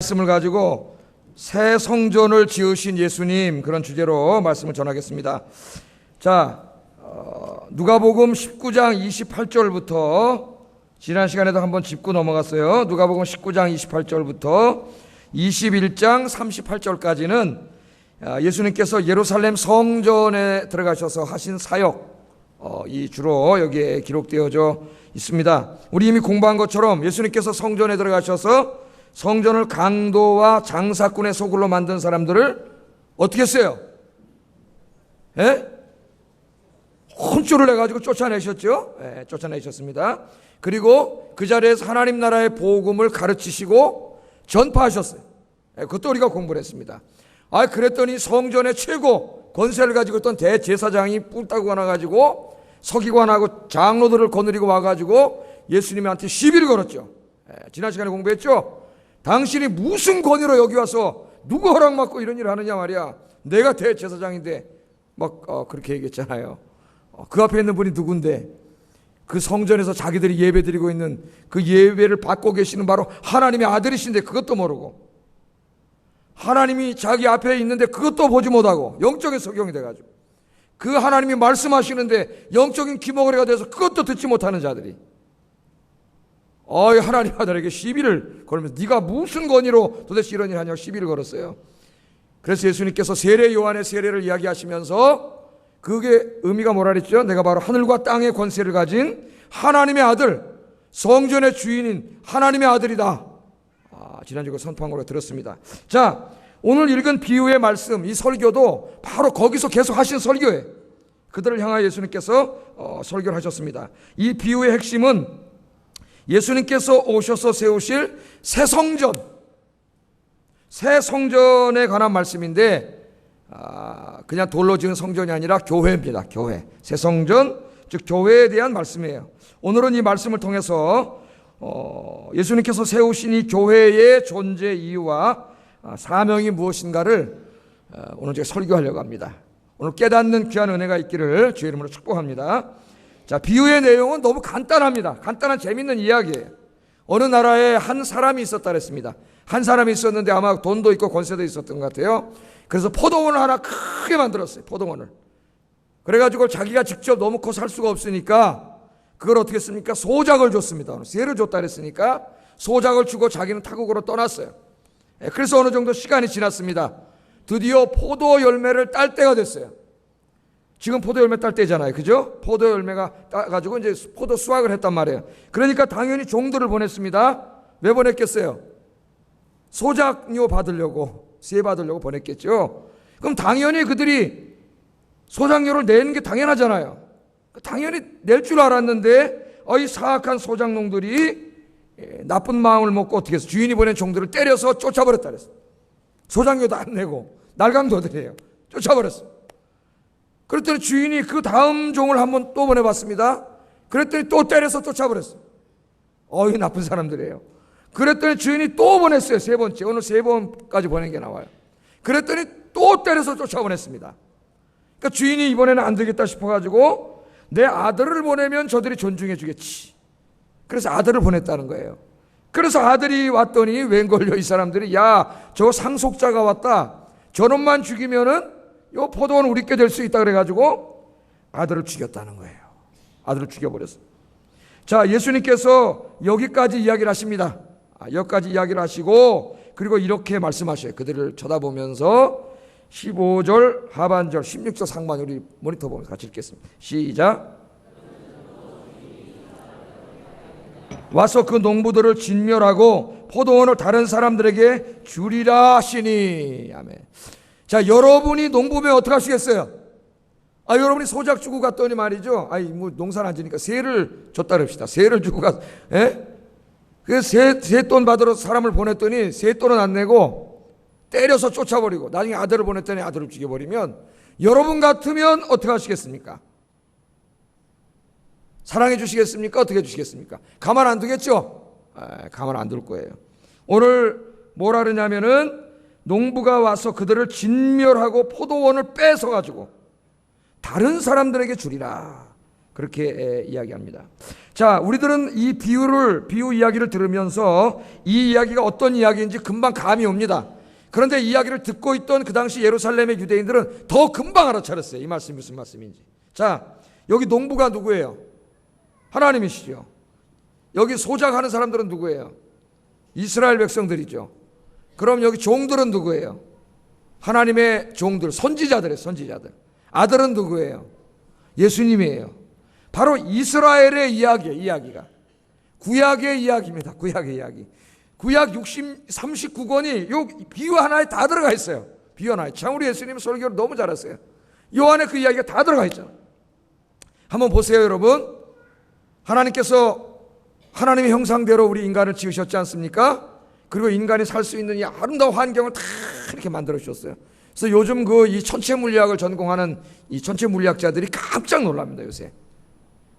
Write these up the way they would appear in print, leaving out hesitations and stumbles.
말씀을 가지고 새 성전을 지으신 예수님, 그런 주제로 말씀을 전하겠습니다. 자, 누가복음 19장 28절부터 지난 시간에도 한번 짚고 넘어갔어요. 누가복음 19장 28절부터 21장 38절까지는 예수님께서 예루살렘 성전에 들어가셔서 하신 사역, 이 주로 여기에 기록되어져 있습니다. 우리 이미 공부한 것처럼 예수님께서 성전에 들어가셔서 성전을 강도와 장사꾼의 소굴로 만든 사람들을 어떻게 했어요? 혼쭐을 내가지고 쫓아내셨죠? 쫓아내셨습니다. 그리고 그 자리에서 하나님 나라의 복음을 가르치시고 전파하셨어요. 그것도 우리가 공부를 했습니다. 그랬더니 성전의 최고 권세를 가지고 있던 대제사장이 뿔 따고 나가지고 서기관하고 장로들을 거느리고 와가지고 예수님한테 시비를 걸었죠. 지난 시간에 공부했죠? 당신이 무슨 권위로 여기 와서 누구 허락 받고 이런 일을 하느냐 말이야. 내가 대제사장인데 그렇게 얘기했잖아요. 그 앞에 있는 분이 누군데, 그 성전에서 자기들이 예배 드리고 있는 그 예배를 받고 계시는 바로 하나님의 아들이신데 그것도 모르고, 하나님이 자기 앞에 있는데 그것도 보지 못하고 영적인 석영이 돼가지고, 그 하나님이 말씀하시는데 영적인 기모거리가 돼서 그것도 듣지 못하는 자들이 하나님 아들에게 시비를 걸면서 네가 무슨 권위로 도대체 이런 일을 하냐고 시비를 걸었어요. 그래서 예수님께서 세례 요한의 세례를 이야기하시면서 그게 의미가 뭐라 그랬죠? 내가 바로 하늘과 땅의 권세를 가진 하나님의 아들, 성전의 주인인 하나님의 아들이다. 지난주에 선포한 걸로 들었습니다. 자, 오늘 읽은 비유의 말씀, 이 설교도 바로 거기서 계속 하신 설교예요. 그들을 향하여 예수님께서 설교를 하셨습니다. 이 비유의 핵심은 예수님께서 오셔서 세우실 새 성전, 새 성전에 관한 말씀인데, 그냥 돌로 지은 성전이 아니라 교회입니다. 교회, 새 성전, 즉 교회에 대한 말씀이에요. 오늘은 이 말씀을 통해서 예수님께서 세우신 이 교회의 존재 이유와 사명이 무엇인가를 오늘 제가 설교하려고 합니다. 오늘 깨닫는 귀한 은혜가 있기를 주의 이름으로 축복합니다. 자, 비유의 내용은 너무 간단합니다. 간단한 재밌는 이야기예요. 어느 나라에 한 사람이 있었다 그랬습니다. 한 사람이 있었는데 아마 돈도 있고 권세도 있었던 것 같아요. 그래서 포도원을 하나 크게 만들었어요. 포도원을. 그래가지고 자기가 직접 너무 커 살 수가 없으니까 그걸 어떻게 했습니까? 소작을 줬습니다. 세를 줬다 그랬으니까 소작을 주고 자기는 타국으로 떠났어요. 그래서 어느 정도 시간이 지났습니다. 드디어 포도 열매를 딸 때가 됐어요. 지금 포도 열매 딸 때잖아요. 그죠? 포도 열매가 따가지고 이제 포도 수확을 했단 말이에요. 그러니까 당연히 종들을 보냈습니다. 왜 보냈겠어요? 소작료 받으려고, 세 받으려고 보냈겠죠. 그럼 당연히 그들이 소작료를 내는 게 당연하잖아요. 당연히 낼 줄 알았는데 이 사악한 소작농들이 나쁜 마음을 먹고 어떻게 해서 주인이 보낸 종들을 때려서 쫓아버렸다 그랬어요. 소작료도 안 내고 날강도들이에요. 쫓아버렸어요. 그랬더니 주인이 그 다음 종을 한번 또 보내봤습니다. 그랬더니 또 때려서 쫓아버렸어요. 이 나쁜 사람들이에요. 그랬더니 주인이 또 보냈어요. 세 번째. 오늘 세 번까지 보낸 게 나와요. 그랬더니 또 때려서 쫓아보냈습니다. 그러니까 주인이 이번에는 안 되겠다 싶어가지고 내 아들을 보내면 저들이 존중해 주겠지. 그래서 아들을 보냈다는 거예요. 그래서 아들이 왔더니 웬걸요, 이 사람들이 저 상속자가 왔다. 저놈만 죽이면은 요 포도원 우리께 될 수 있다 그래가지고 아들을 죽였다는 거예요. 아들을 죽여버렸어요. 자, 예수님께서 여기까지 이야기를 하십니다. 여기까지 이야기를 하시고 그리고 이렇게 말씀하셔요. 그들을 쳐다보면서 15절 하반절 16절 상반, 우리 모니터 보면서 같이 읽겠습니다. 시작. 와서 그 농부들을 진멸하고 포도원을 다른 사람들에게 주리라 하시니. 아멘. 자, 여러분이 농부면 어떻게 하시겠어요? 여러분이 소작 주고 갔더니 말이죠. 농사를 안 지니까 세를 줬다 그럽시다. 세를 주고 그래서 세돈 받으러 사람을 보냈더니 세돈은 안 내고 때려서 쫓아버리고 나중에 아들을 보냈더니 아들을 죽여버리면 여러분 같으면 어떻게 하시겠습니까? 사랑해 주시겠습니까? 어떻게 해주시겠습니까? 가만 안 두겠죠? 가만 안 둘 거예요. 오늘 뭐라 그러냐면은 농부가 와서 그들을 진멸하고 포도원을 뺏어가지고 다른 사람들에게 주리라. 그렇게 이야기합니다. 자, 우리들은 이 비유 이야기를 들으면서 이 이야기가 어떤 이야기인지 금방 감이 옵니다. 그런데 이 이야기를 듣고 있던 그 당시 예루살렘의 유대인들은 더 금방 알아차렸어요. 이 말씀이 무슨 말씀인지. 자, 여기 농부가 누구예요? 하나님이시죠. 여기 소작하는 사람들은 누구예요? 이스라엘 백성들이죠. 그럼 여기 종들은 누구예요? 하나님의 종들, 선지자들이에요. 선지자들. 아들은 누구예요? 예수님이에요. 바로 이스라엘의 이야기예요. 이야기가 구약의 이야기입니다. 구약의 이야기. 구약 39권이 요 비유 하나에 다 들어가 있어요. 비유 하나에. 참 우리 예수님 설교를 너무 잘했어요. 요 안에 그 이야기가 다 들어가 있잖아요. 한번 보세요, 여러분. 하나님께서 하나님의 형상대로 우리 인간을 지으셨지 않습니까? 그리고 인간이 살 수 있는 이 아름다운 환경을 다 이렇게 만들어 주셨어요. 그래서 요즘 이 천체 물리학을 전공하는 이 천체 물리학자들이 깜짝 놀랍니다, 요새.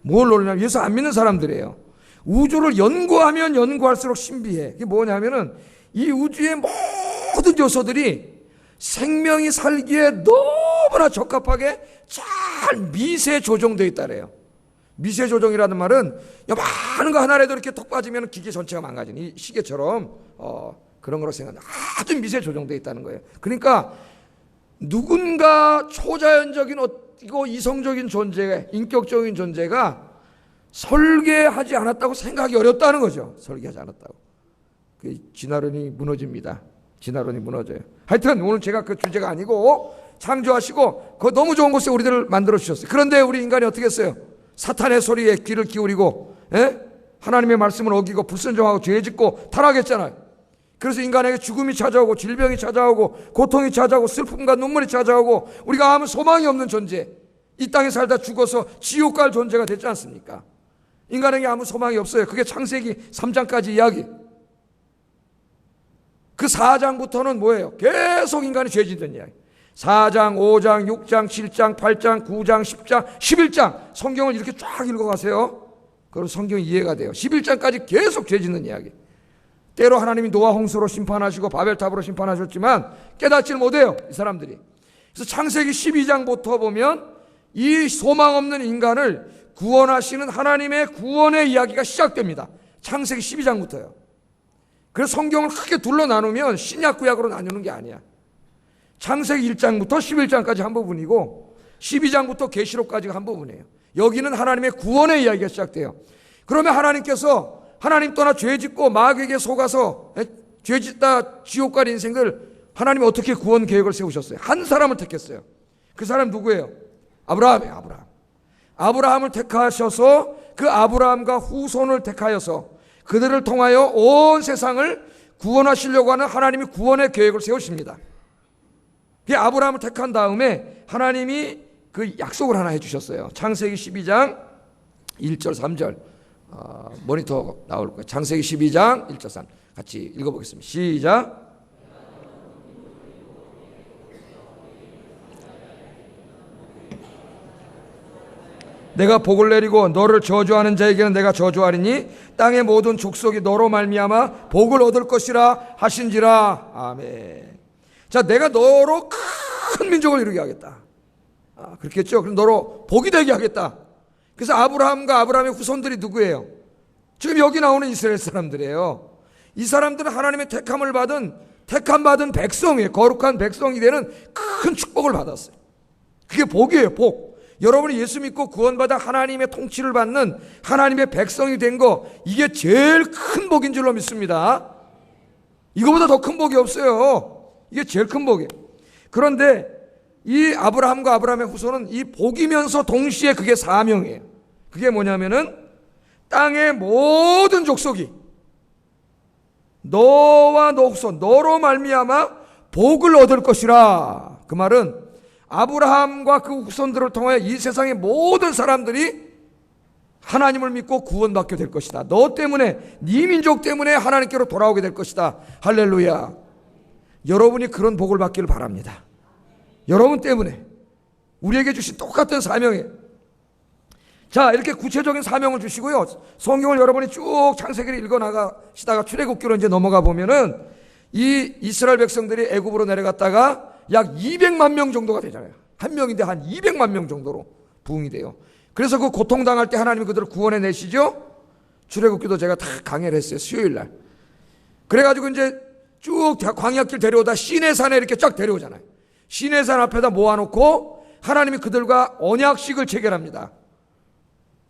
뭘 놀라냐면 예수 안 믿는 사람들이에요. 우주를 연구하면 연구할수록 신비해. 그게 뭐냐면은 이 우주의 모든 요소들이 생명이 살기에 너무나 적합하게 잘 미세 조정되어 있다래요. 미세 조정이라는 말은 많은 거 하나라도 이렇게 톡 빠지면 기계 전체가 망가지는 이 시계처럼 그런 거로 생각합니다. 아주 미세 조정되어 있다는 거예요. 그러니까 누군가 초자연적인 이성적인 존재, 인격적인 존재가 설계하지 않았다고 생각하기 어렵다는 거죠. 설계하지 않았다고. 그 진화론이 무너집니다. 진화론이 무너져요. 하여튼 오늘 제가 그 주제가 아니고 창조하시고 그 너무 좋은 곳에 우리들을 만들어 주셨어요. 그런데 우리 인간이 어떻게 했어요? 사탄의 소리에 귀를 기울이고 하나님의 말씀을 어기고 불순종하고 죄짓고 타락했잖아요. 그래서 인간에게 죽음이 찾아오고 질병이 찾아오고 고통이 찾아오고 슬픔과 눈물이 찾아오고 우리가 아무 소망이 없는 존재, 이 땅에 살다 죽어서 지옥 갈 존재가 됐지 않습니까? 인간에게 아무 소망이 없어요. 그게 창세기 3장까지 이야기. 그 4장부터는 뭐예요? 계속 인간이 죄 짓는 이야기. 4장, 5장, 6장, 7장, 8장, 9장, 10장, 11장. 성경을 이렇게 쫙 읽어가세요. 그럼 성경이 이해가 돼요. 11장까지 계속 죄 짓는 이야기. 때로 하나님이 노아 홍수로 심판하시고 바벨탑으로 심판하셨지만 깨닫지를 못해요, 이 사람들이. 그래서 창세기 12장부터 보면 이 소망 없는 인간을 구원하시는 하나님의 구원의 이야기가 시작됩니다. 창세기 12장부터요. 그래서 성경을 크게 둘러 나누면 신약 구약으로 나누는 게 아니야. 창세기 1장부터 11장까지 한 부분이고 12장부터 계시록까지가 한 부분이에요. 여기는 하나님의 구원의 이야기가 시작돼요. 그러면 하나님께서 하나님 떠나 죄짓고 마귀에게 속아서 죄짓다 지옥 갈 인생들 하나님이 어떻게 구원 계획을 세우셨어요? 한 사람을 택했어요. 그 사람 누구예요? 아브라함이에요. 아브라함. 아브라함을 택하셔서 그 아브라함과 후손을 택하여서 그들을 통하여 온 세상을 구원하시려고 하는 하나님이 구원의 계획을 세우십니다. 그 아브라함을 택한 다음에 하나님이 그 약속을 하나 해주셨어요. 창세기 12장 1절 3절 모니터 나올 거예요. 창세기 12장 1절 3 같이 읽어보겠습니다. 시작. 내가 복을 내리고 너를 저주하는 자에게는 내가 저주하리니 땅의 모든 족속이 너로 말미암아 복을 얻을 것이라 하신지라. 아멘. 자, 내가 너로 큰 민족을 이루게 하겠다. 그렇게 했죠. 그럼 너로 복이 되게 하겠다. 그래서 아브라함과 아브라함의 후손들이 누구예요? 지금 여기 나오는 이스라엘 사람들이에요. 이 사람들은 하나님의 택함을 택함받은 백성이에요. 거룩한 백성이 되는 큰 축복을 받았어요. 그게 복이에요. 복. 여러분이 예수 믿고 구원받아 하나님의 통치를 받는 하나님의 백성이 된 거, 이게 제일 큰 복인 줄로 믿습니다. 이거보다 더 큰 복이 없어요. 이게 제일 큰 복이에요. 그런데 이 아브라함과 아브라함의 후손은 이 복이면서 동시에 그게 사명이에요. 그게 뭐냐면은 땅의 모든 족속이 너와 너 후손 너로 말미암아 복을 얻을 것이라. 그 말은 아브라함과 그 후손들을 통하여 이 세상의 모든 사람들이 하나님을 믿고 구원받게 될 것이다. 너 때문에, 네 민족 때문에 하나님께로 돌아오게 될 것이다. 할렐루야. 여러분이 그런 복을 받기를 바랍니다. 여러분 때문에 우리에게 주신 똑같은 사명이에요. 자, 이렇게 구체적인 사명을 주시고요. 성경을 여러분이 쭉 창세기를 읽어나가시다가 출애굽기로 이제 넘어가 보면은 이 이스라엘 백성들이 애굽으로 내려갔다가 약 200만 명 정도가 되잖아요. 한 명인데 한 200만 명 정도로 부흥이 돼요. 그래서 그 고통당할 때 하나님이 그들을 구원해 내시죠. 출애굽기도 제가 다 강의를 했어요. 수요일 날. 그래가지고 이제 쭉 광야길 데려오다 시내산에 이렇게 쫙 데려오잖아요. 시내산 앞에다 모아놓고 하나님이 그들과 언약식을 체결합니다.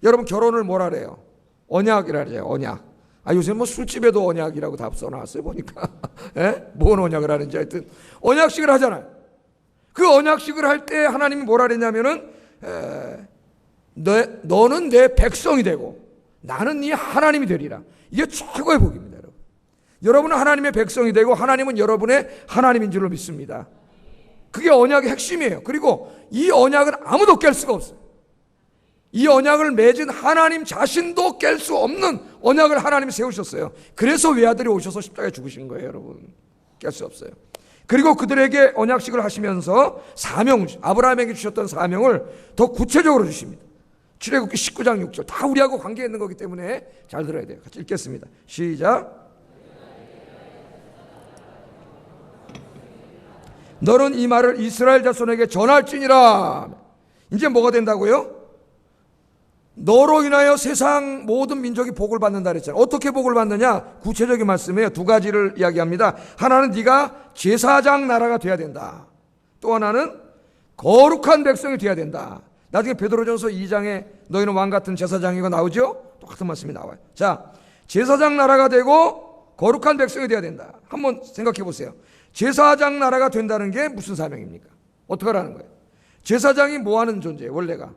여러분 결혼을 뭐라 그래요? 언약이라 그래요. 언약. 요새 뭐 술집에도 언약이라고 다 써놨어요 보니까. 예? 뭔 언약을 하는지 하여튼 언약식을 하잖아요. 그 언약식을 할 때 하나님이 뭐라 그랬냐면은 너는 내 백성이 되고 나는 네 하나님이 되리라. 이게 최고의 복입니다. 여러분. 여러분은 하나님의 백성이 되고 하나님은 여러분의 하나님인 줄로 믿습니다. 그게 언약의 핵심이에요. 그리고 이 언약은 아무도 깰 수가 없어요. 이 언약을 맺은 하나님 자신도 깰 수 없는 언약을 하나님이 세우셨어요. 그래서 외아들이 오셔서 십자가에 죽으신 거예요. 여러분. 깰 수 없어요. 그리고 그들에게 언약식을 하시면서 사명, 아브라함에게 주셨던 사명을 더 구체적으로 주십니다. 출애굽기 19장 6절. 다 우리하고 관계 있는 거기 때문에 잘 들어야 돼요. 같이 읽겠습니다. 시작. 너는 이 말을 이스라엘 자손에게 전할지니라. 이제 뭐가 된다고요? 너로 인하여 세상 모든 민족이 복을 받는다 그랬잖아요. 어떻게 복을 받느냐? 구체적인 말씀이에요. 두 가지를 이야기합니다. 하나는 네가 제사장 나라가 돼야 된다. 또 하나는 거룩한 백성이 돼야 된다. 나중에 베드로전서 2장에 너희는 왕 같은 제사장이고 나오죠? 똑같은 말씀이 나와요. 자, 제사장 나라가 되고 거룩한 백성이 돼야 된다. 한번 생각해 보세요. 제사장 나라가 된다는 게 무슨 사명입니까? 어떻게 하라는 거예요? 제사장이 뭐 하는 존재예요? 원래가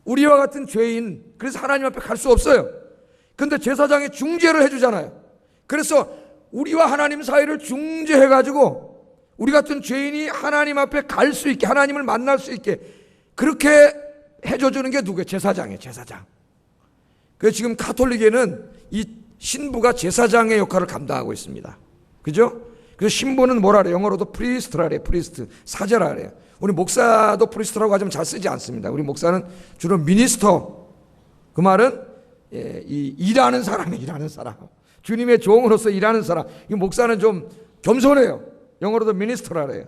우리와 같은 죄인, 그래서 하나님 앞에 갈 수 없어요. 근데 제사장이 중재를 해주잖아요. 그래서 우리와 하나님 사이를 중재해가지고 우리 같은 죄인이 하나님 앞에 갈 수 있게, 하나님을 만날 수 있게 그렇게 해줘주는 게 누구예요? 제사장이에요. 제사장. 그래서 지금 가톨릭에는 이 신부가 제사장의 역할을 감당하고 있습니다. 그죠? 그래서 신부는 뭐라 그래요? 영어로도 프리스트라 그래요. 프리스트, 사제라 그래요. 우리 목사도 프리스트라고 하지만 잘 쓰지 않습니다. 우리 목사는 주로 미니스터. 그 말은 이 일하는 사람이에요. 일하는 사람. 주님의 종으로서 일하는 사람. 이 목사는 좀 겸손해요. 영어로도 미니스터라 그래요.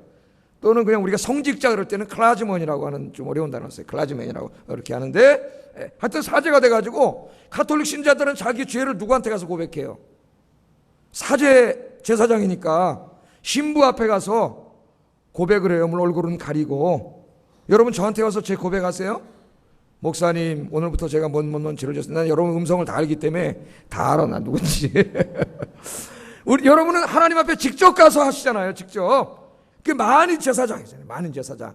또는 그냥 우리가 성직자 그럴 때는 클라즈먼이라고 하는 좀 어려운 단어 써요. 클라즈맨이라고 이렇게 하는데 하여튼 사제가 돼가지고 가톨릭 신자들은 자기 죄를 누구한테 가서 고백해요? 사제 제사장이니까 신부 앞에 가서 고백을 해요. 물론 얼굴은 가리고. 여러분 저한테 와서 제 고백하세요? 목사님 오늘부터 제가 뭔 죄를 졌습니다. 여러분 음성을 다 알기 때문에 다 알아. 나 누군지. 여러분은 하나님 앞에 직접 가서 하시잖아요. 직접. 그게 만인 제사장이잖아요. 만인 제사장.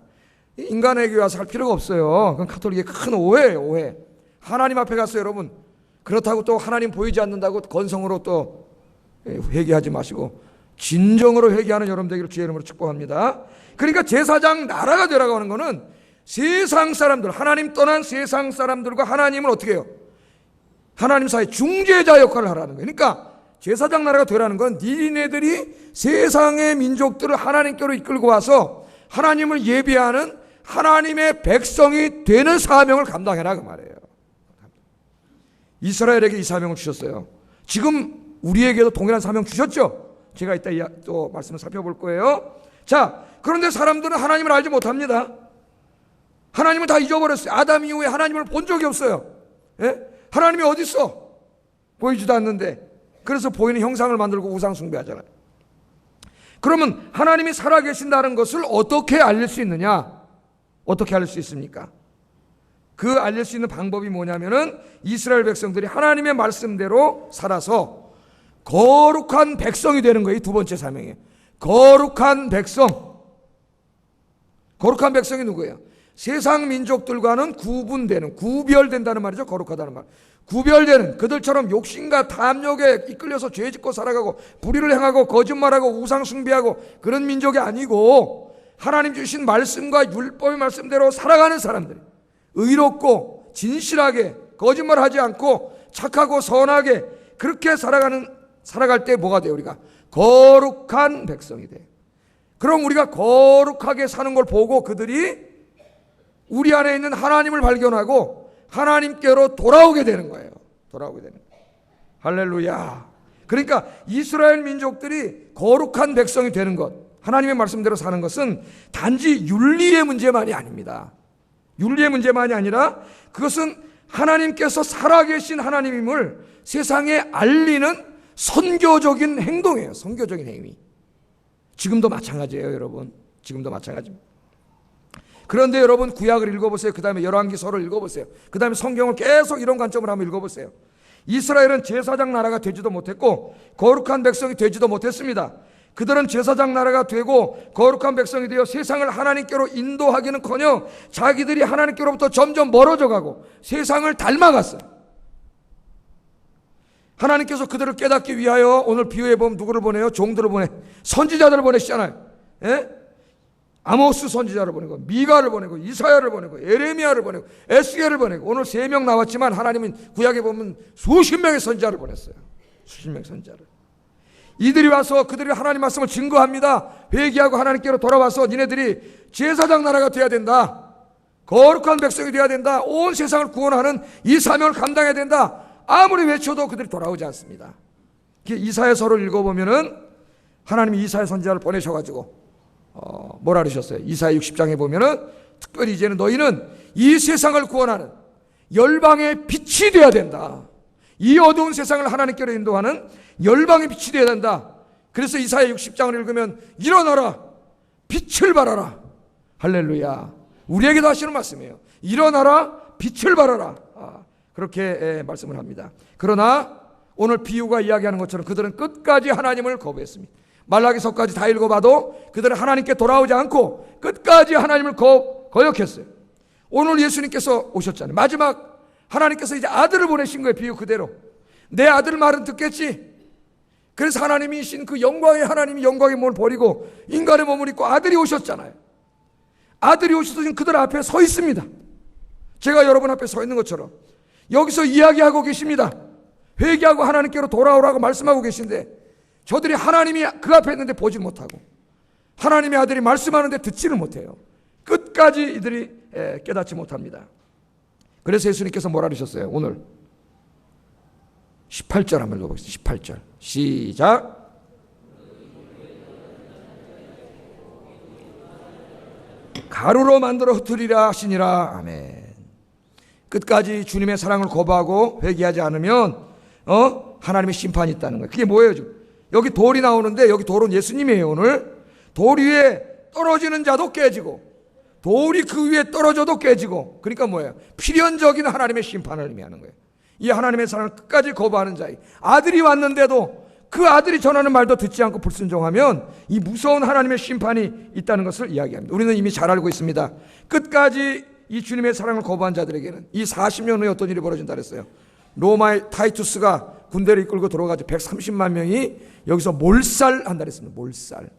인간에게 와서 할 필요가 없어요. 그건 가톨릭의 큰 오해예요. 오해. 하나님 앞에 가서 여러분 그렇다고 또 하나님 보이지 않는다고 건성으로 또 회개하지 마시고 진정으로 회개하는 여러분 되기를 주의 이름으로 축복합니다. 그러니까 제사장 나라가 되라고 하는 것은 세상 사람들, 하나님 떠난 세상 사람들과 하나님을 어떻게 해요? 하나님 사이 중재자 역할을 하라는 거예요. 그러니까 제사장 나라가 되라는 건 니네들이 세상의 민족들을 하나님께로 이끌고 와서 하나님을 예배하는 하나님의 백성이 되는 사명을 감당해라 그 말이에요. 이스라엘에게 이 사명을 주셨어요. 지금 우리에게도 동일한 사명 주셨죠? 제가 이따 또 말씀을 살펴볼 거예요. 자, 그런데 사람들은 하나님을 알지 못합니다. 하나님을 다 잊어버렸어요. 아담 이후에 하나님을 본 적이 없어요. 예? 하나님이 어디 있어? 보이지도 않는데. 그래서 보이는 형상을 만들고 우상 숭배하잖아요. 그러면 하나님이 살아계신다는 것을 어떻게 알릴 수 있느냐? 어떻게 알릴 수 있습니까? 그 알릴 수 있는 방법이 뭐냐면은 이스라엘 백성들이 하나님의 말씀대로 살아서 거룩한 백성이 되는 거예요. 두 번째 사명이에요. 거룩한 백성. 거룩한 백성이 누구예요? 세상 민족들과는 구분되는, 구별된다는 말이죠. 거룩하다는 말. 구별되는, 그들처럼 욕심과 탐욕에 이끌려서 죄 짓고 살아가고 불의를 행하고 거짓말하고 우상 숭배하고 그런 민족이 아니고 하나님 주신 말씀과 율법의 말씀대로 살아가는 사람들. 의롭고 진실하게 거짓말하지 않고 착하고 선하게 그렇게 살아갈 때 뭐가 돼요? 우리가 거룩한 백성이 돼요. 그럼 우리가 거룩하게 사는 걸 보고 그들이 우리 안에 있는 하나님을 발견하고 하나님께로 돌아오게 되는 거예요. 돌아오게 되는 거예요. 할렐루야. 그러니까 이스라엘 민족들이 거룩한 백성이 되는 것, 하나님의 말씀대로 사는 것은 단지 윤리의 문제만이 아닙니다. 윤리의 문제만이 아니라 그것은 하나님께서 살아계신 하나님임을 세상에 알리는 선교적인 행동이에요. 선교적인 행위. 지금도 마찬가지예요, 여러분. 지금도 마찬가지입니다. 그런데 여러분 구약을 읽어보세요. 그 다음에 열왕기서를 읽어보세요. 그 다음에 성경을 계속 이런 관점으로 한번 읽어보세요. 이스라엘은 제사장 나라가 되지도 못했고 거룩한 백성이 되지도 못했습니다. 그들은 제사장 나라가 되고 거룩한 백성이 되어 세상을 하나님께로 인도하기는커녕 자기들이 하나님께로부터 점점 멀어져 가고 세상을 닮아갔어요. 하나님께서 그들을 깨닫기 위하여 오늘 비유해 보면 누구를 보내요? 종들을 보내, 선지자들을 보내시잖아요. 예? 아모스 선지자를 보내고 미가를 보내고 이사야를 보내고 에레미야를 보내고 에스겔을 보내고 오늘 3명 나왔지만 하나님은 구약에 보면 수십 명의 선지자를 보냈어요. 수십 명의 선지자를. 이들이 와서 그들이 하나님 말씀을 증거합니다. 회개하고 하나님께로 돌아와서 니네들이 제사장 나라가 돼야 된다. 거룩한 백성이 돼야 된다. 온 세상을 구원하는 이 사명을 감당해야 된다. 아무리 외쳐도 그들이 돌아오지 않습니다. 이사야서를 읽어보면은 하나님이 이사야 선지자를 보내셔가지고 뭐라 그러셨어요? 이사야 60장에 보면은 특별히 이제는 너희는 이 세상을 구원하는 열방의 빛이 되어야 된다. 이 어두운 세상을 하나님께로 인도하는 열방의 빛이 되어야 된다. 그래서 이사야 60장을 읽으면 일어나라, 빛을 발하라. 할렐루야. 우리에게도 하시는 말씀이에요. 일어나라, 빛을 발하라. 그렇게 말씀을 합니다. 그러나 오늘 비유가 이야기하는 것처럼 그들은 끝까지 하나님을 거부했습니다. 말라기서까지 다 읽어봐도 그들은 하나님께 돌아오지 않고 끝까지 하나님을 거역했어요. 오늘 예수님께서 오셨잖아요. 마지막 하나님께서 이제 아들을 보내신 거예요. 비유 그대로. 내 아들 말은 듣겠지. 그래서 하나님이신 그 영광의 하나님이 영광의 몸을 버리고 인간의 몸을 입고 아들이 오셨잖아요. 아들이 오셔서 지금 그들 앞에 서 있습니다. 제가 여러분 앞에 서 있는 것처럼 여기서 이야기하고 계십니다. 회개하고 하나님께로 돌아오라고 말씀하고 계신데 저들이 하나님이 그 앞에 있는데 보지 못하고 하나님의 아들이 말씀하는데 듣지를 못해요. 끝까지 이들이 깨닫지 못합니다. 그래서 예수님께서 뭐라 그러셨어요? 오늘 18절 한번 읽어보겠습니다. 18절 시작. 가루로 만들어 흩으리라 하시니라. 아멘. 끝까지 주님의 사랑을 거부하고 회개하지 않으면 하나님의 심판이 있다는 거예요. 그게 뭐예요? 지금 여기 돌이 나오는데 여기 돌은 예수님이에요. 오늘 돌 위에 떨어지는 자도 깨지고 돌이 그 위에 떨어져도 깨지고, 그러니까 뭐예요? 필연적인 하나님의 심판을 의미하는 거예요. 이 하나님의 사랑을 끝까지 거부하는 자의 아들이 왔는데도 그 아들이 전하는 말도 듣지 않고 불순종하면 이 무서운 하나님의 심판이 있다는 것을 이야기합니다. 우리는 이미 잘 알고 있습니다. 끝까지 이 주님의 사랑을 거부한 자들에게는 이 40년 후에 어떤 일이 벌어진다 그랬어요. 로마의 타이투스가 군대를 이끌고 들어가지고 130만 명이 여기서 몰살한다 그랬습니다. 몰살.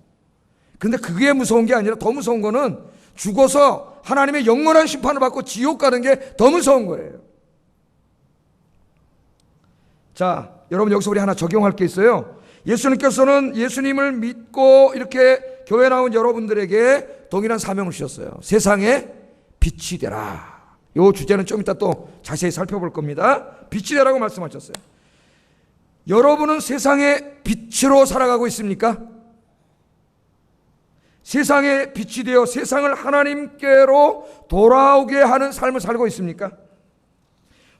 근데 그게 무서운 게 아니라 더 무서운 거는 죽어서 하나님의 영원한 심판을 받고 지옥 가는 게 더 무서운 거예요. 자, 여러분 여기서 우리 하나 적용할 게 있어요. 예수님께서는 예수님을 믿고 이렇게 교회 나온 여러분들에게 동일한 사명을 주셨어요. 세상에 빛이 되라. 이 주제는 좀 이따 또 자세히 살펴볼 겁니다. 빛이 되라고 말씀하셨어요. 여러분은 세상의 빛으로 살아가고 있습니까? 세상의 빛이 되어 세상을 하나님께로 돌아오게 하는 삶을 살고 있습니까?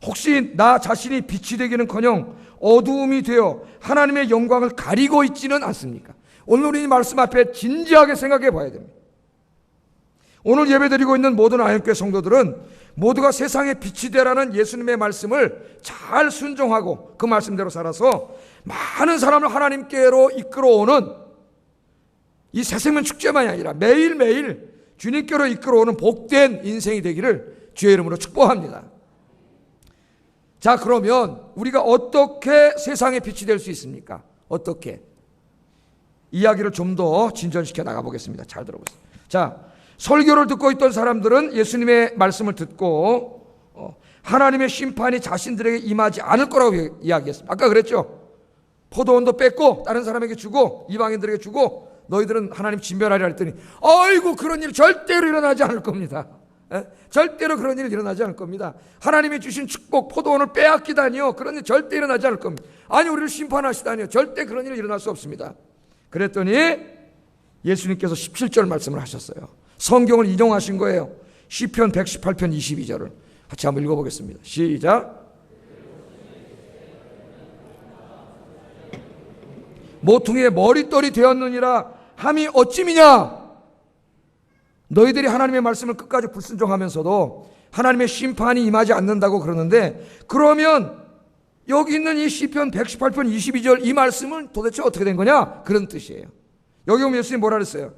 혹시 나 자신이 빛이 되기는커녕 어두움이 되어 하나님의 영광을 가리고 있지는 않습니까? 오늘 우리 말씀 앞에 진지하게 생각해 봐야 됩니다. 오늘 예배드리고 있는 모든 아현교회 성도들은 모두가 세상의 빛이 되라는 예수님의 말씀을 잘 순종하고 그 말씀대로 살아서 많은 사람을 하나님께로 이끌어오는 이 새생명 축제만이 아니라 매일매일 주님께로 이끌어오는 복된 인생이 되기를 주의 이름으로 축복합니다. 자, 그러면 우리가 어떻게 세상의 빛이 될 수 있습니까? 어떻게? 이야기를 좀 더 진전시켜 나가보겠습니다. 잘 들어보세요. 자, 설교를 듣고 있던 사람들은 예수님의 말씀을 듣고 하나님의 심판이 자신들에게 임하지 않을 거라고 이야기했습니다. 아까 그랬죠? 포도원도 뺏고 다른 사람에게 주고 이방인들에게 주고 너희들은 하나님 진멸하리라 했더니 아이고 그런 일 절대로 일어나지 않을 겁니다. 절대로 그런 일 일어나지 않을 겁니다. 하나님이 주신 축복 포도원을 빼앗기다니요, 그런 일 절대 일어나지 않을 겁니다. 아니 우리를 심판하시다니요, 절대 그런 일 일어날 수 없습니다. 그랬더니 예수님께서 17절 말씀을 하셨어요. 성경을 인용하신 거예요. 시편 118편 22절을 같이 한번 읽어보겠습니다. 시작. 모퉁이의 머릿돌이 되었느니라 함이 어찌미냐. 너희들이 하나님의 말씀을 끝까지 불순종하면서도 하나님의 심판이 임하지 않는다고 그러는데, 그러면 여기 있는 이 시편 118편 22절 이 말씀은 도대체 어떻게 된 거냐? 그런 뜻이에요. 여기 보면 예수님 뭐라 그랬어요?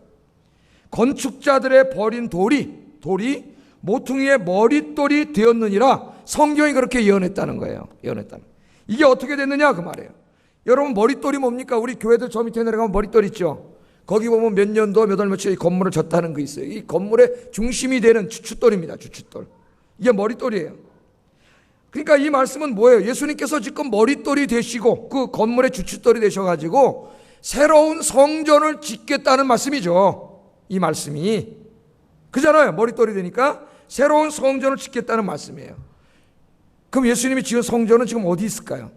건축자들의 버린 돌이 모퉁이의 머릿돌이 되었느니라. 성경이 그렇게 예언했다는 거예요. 예언했다는. 이게 어떻게 됐느냐 그 말이에요. 여러분, 머릿돌이 뭡니까? 우리 교회들 저 밑에 내려가면 머릿돌 있죠. 거기 보면 몇 년도 몇 월 며칠 이 건물을 졌다는 거 있어요. 이 건물의 중심이 되는 주춧돌입니다. 주춧돌. 이게 머릿돌이에요. 그러니까 이 말씀은 뭐예요? 예수님께서 지금 머릿돌이 되시고 그 건물의 주춧돌이 되셔가지고 새로운 성전을 짓겠다는 말씀이죠. 이 말씀이. 그잖아요. 머릿돌이 되니까 새로운 성전을 짓겠다는 말씀이에요. 그럼 예수님이 지은 성전은 지금 어디 있을까요?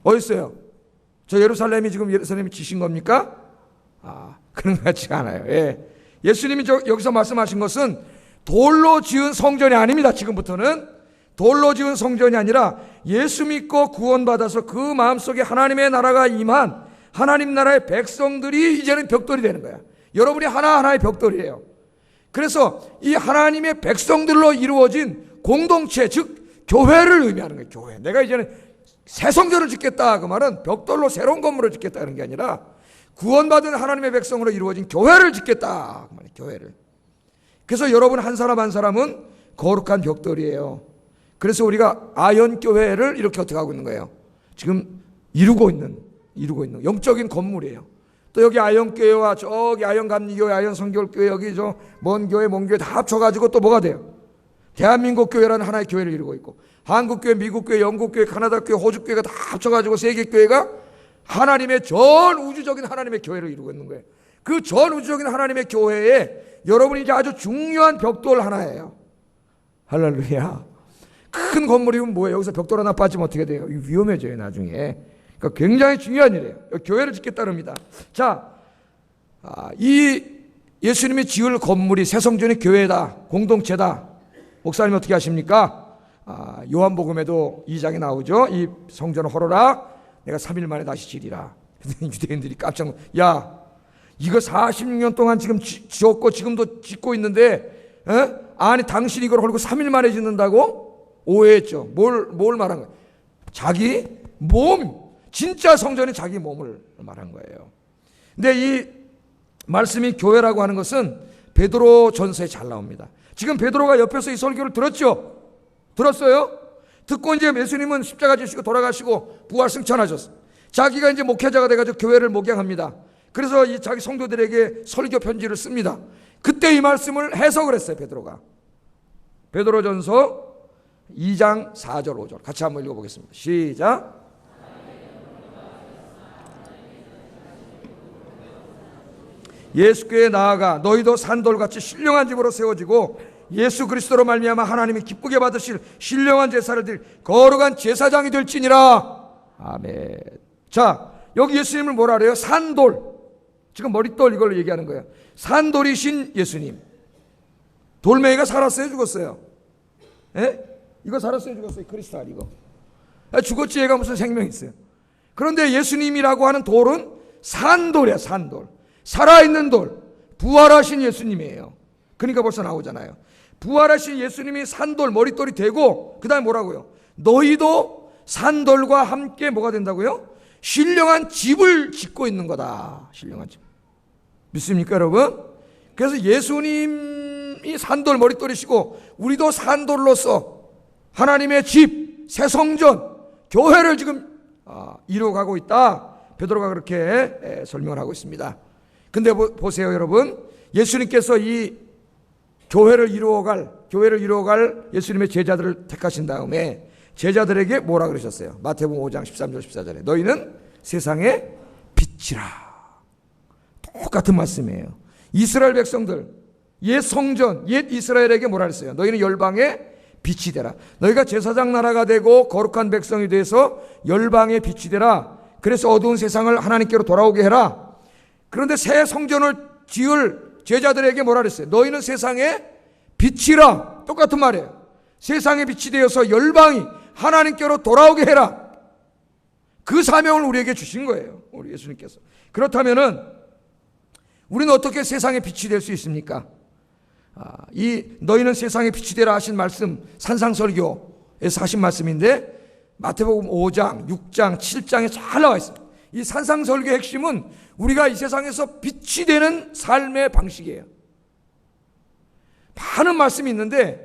어디 있어요? 저 예루살렘이 지금 예루살렘이 지신 겁니까? 그런 것 같지가 않아요. 예. 예수님이 여기서 말씀하신 것은 돌로 지은 성전이 아닙니다. 지금부터는 돌로 지은 성전이 아니라 예수 믿고 구원받아서 그 마음속에 하나님의 나라가 임한 하나님 나라의 백성들이 이제는 벽돌이 되는 거야. 여러분이 하나하나의 벽돌이에요. 그래서 이 하나님의 백성들로 이루어진 공동체, 즉 교회를 의미하는 거예요. 교회. 내가 이제는 새 성전을 짓겠다. 그 말은 벽돌로 새로운 건물을 짓겠다 그런 게 아니라 구원받은 하나님의 백성으로 이루어진 교회를 짓겠다. 그 말이에요. 교회를. 그래서 여러분 한 사람 한 사람은 거룩한 벽돌이에요. 그래서 우리가 아현교회를 이렇게 어떻게 하고 있는 거예요? 지금 이루고 있는 영적인 건물이에요. 또 여기 아현교회와 저기 아현감리교회, 아현성결교회, 여기 저 먼 교회, 먼 교회 다 합쳐가지고 또 뭐가 돼요? 대한민국 교회라는 하나의 교회를 이루고 있고, 한국교회, 미국교회, 영국교회, 카나다교회, 호주교회가 다 합쳐가지고 세계교회가 하나님의 전 우주적인 하나님의 교회를 이루고 있는 거예요. 그 전 우주적인 하나님의 교회에 여러분이 이제 아주 중요한 벽돌 하나예요. 할렐루야. 큰 건물이면 뭐예요? 여기서 벽돌 하나 빠지면 어떻게 돼요? 위험해져요 나중에. 그러니까 굉장히 중요한 일이에요. 교회를 짓겠다는 겁니다. 자, 이 예수님이 지을 건물이 새 성전이 교회다, 공동체다. 목사님 어떻게 하십니까? 요한복음에도 2장에 나오죠. 이 성전을 헐어라. 내가 3일 만에 다시 지리라. 유대인들이 깜짝 놀라. 야, 이거 46년 동안 지금 지었고 지금도 짓고 있는데, 아니 당신 이걸 헐고 3일 만에 짓는다고? 오해했죠. 뭘 말한 거예요? 자기 몸, 진짜 성전이 자기 몸을 말한 거예요. 근데 이 말씀이 교회라고 하는 것은 베드로 전서에 잘 나옵니다. 지금 베드로가 옆에서 이 설교를 들었죠? 들었어요? 듣고 이제 예수님은 십자가 지시고 돌아가시고 부활 승천하셨어요. 자기가 이제 목회자가 돼가지고 교회를 목양합니다. 그래서 이 자기 성도들에게 설교 편지를 씁니다. 그때 이 말씀을 해석을 했어요, 베드로가. 베드로전서 2장 4절 5절 같이 한번 읽어보겠습니다. 시작. 예수께 나아가 너희도 산돌같이 신령한 집으로 세워지고 예수 그리스도로 말미암아 하나님이 기쁘게 받으실 신령한 제사를 드릴 거룩한 제사장이 될지니라. 아멘. 자, 여기 예수님을 뭐라 그래요? 산돌. 지금 머릿돌 이걸로 얘기하는 거예요. 산돌이신 예수님. 돌멩이가 살았어요, 죽었어요? 예? 이거 살았어요, 죽었어요? 크리스탈 이거. 죽었지 얘가 무슨 생명이 있어요. 그런데 예수님이라고 하는 돌은 산돌이야, 산돌. 살아있는 돌, 부활하신 예수님이에요. 그러니까 벌써 나오잖아요. 부활하신 예수님이 산돌, 머릿돌이 되고 그 다음에 뭐라고요? 너희도 산돌과 함께 뭐가 된다고요? 신령한 집을 짓고 있는 거다. 신령한 집. 믿습니까 여러분? 그래서 예수님이 산돌 머릿돌이시고 우리도 산돌로서 하나님의 집, 새 성전, 교회를 지금 이루어가고 있다. 베드로가 그렇게 설명을 하고 있습니다. 근데 보세요 여러분, 예수님께서 이 교회를 이루어갈 예수님의 제자들을 택하신 다음에 제자들에게 뭐라 그러셨어요? 마태복음 5장 13절 14절에 너희는 세상의 빛이라. 똑같은 말씀이에요. 이스라엘 백성들, 옛 성전, 옛 이스라엘에게 뭐라 그랬어요? 너희는 열방의 빛이 되라. 너희가 제사장 나라가 되고 거룩한 백성이 돼서 열방의 빛이 되라. 그래서 어두운 세상을 하나님께로 돌아오게 해라. 그런데 새 성전을 지을 제자들에게 뭐라 그랬어요? 너희는 세상의 빛이라. 똑같은 말이에요. 세상의 빛이 되어서 열방이 하나님께로 돌아오게 해라. 그 사명을 우리에게 주신 거예요, 우리 예수님께서. 그렇다면은 우리는 어떻게 세상의 빛이 될 수 있습니까? 이 너희는 세상의 빛이 되라 하신 말씀, 산상설교에서 하신 말씀인데 마태복음 5장, 6장, 7장에 잘 나와 있습니다. 이 산상설교의 핵심은 우리가 이 세상에서 빛이 되는 삶의 방식이에요. 많은 말씀이 있는데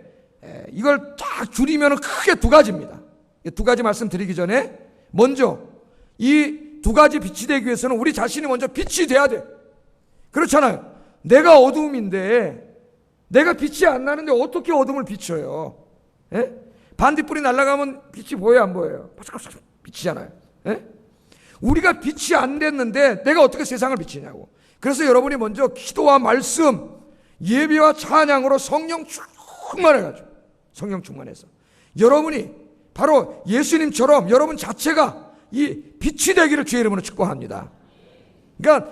이걸 딱 줄이면 크게 두 가지입니다. 두 가지 말씀드리기 전에 먼저 이 두 가지 빛이 되기 위해서는 우리 자신이 먼저 빛이 돼야 돼. 그렇잖아요. 내가 어두움인데 내가 빛이 안 나는데 어떻게 어둠을 비춰요? 예? 반딧불이 날아가면 빛이 보여요, 안 보여요? 빛이잖아요. 예? 우리가 빛이 안 됐는데 내가 어떻게 세상을 비치냐고. 그래서 여러분이 먼저 기도와 말씀, 예배와 찬양으로 성령 충만해가지고, 성령 충만해서 여러분이 바로 예수님처럼 여러분 자체가 이 빛이 되기를 주의 이름으로 축복합니다. 그러니까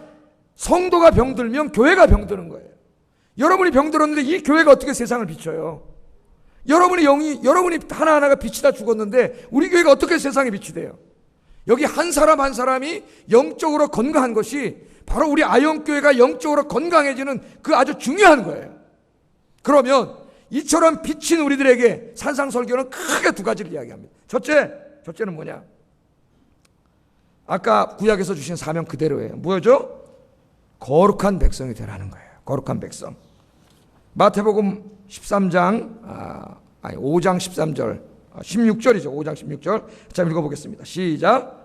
성도가 병들면 교회가 병드는 거예요. 여러분이 병들었는데 이 교회가 어떻게 세상을 비춰요? 여러분이 하나하나가 빛이다 죽었는데 우리 교회가 어떻게 세상에 빛이 돼요? 여기 한 사람 한 사람이 영적으로 건강한 것이 바로 우리 아영교회가 영적으로 건강해지는 그 아주 중요한 거예요. 그러면 이처럼 비친 우리들에게 산상설교는 크게 두 가지를 이야기합니다. 첫째는 뭐냐? 아까 구약에서 주신 사명 그대로예요. 뭐죠? 거룩한 백성이 되라는 거예요. 거룩한 백성. 마태복음 13장 5장 13절 16절이죠. 5장 16절. 자, 읽어보겠습니다. 시작.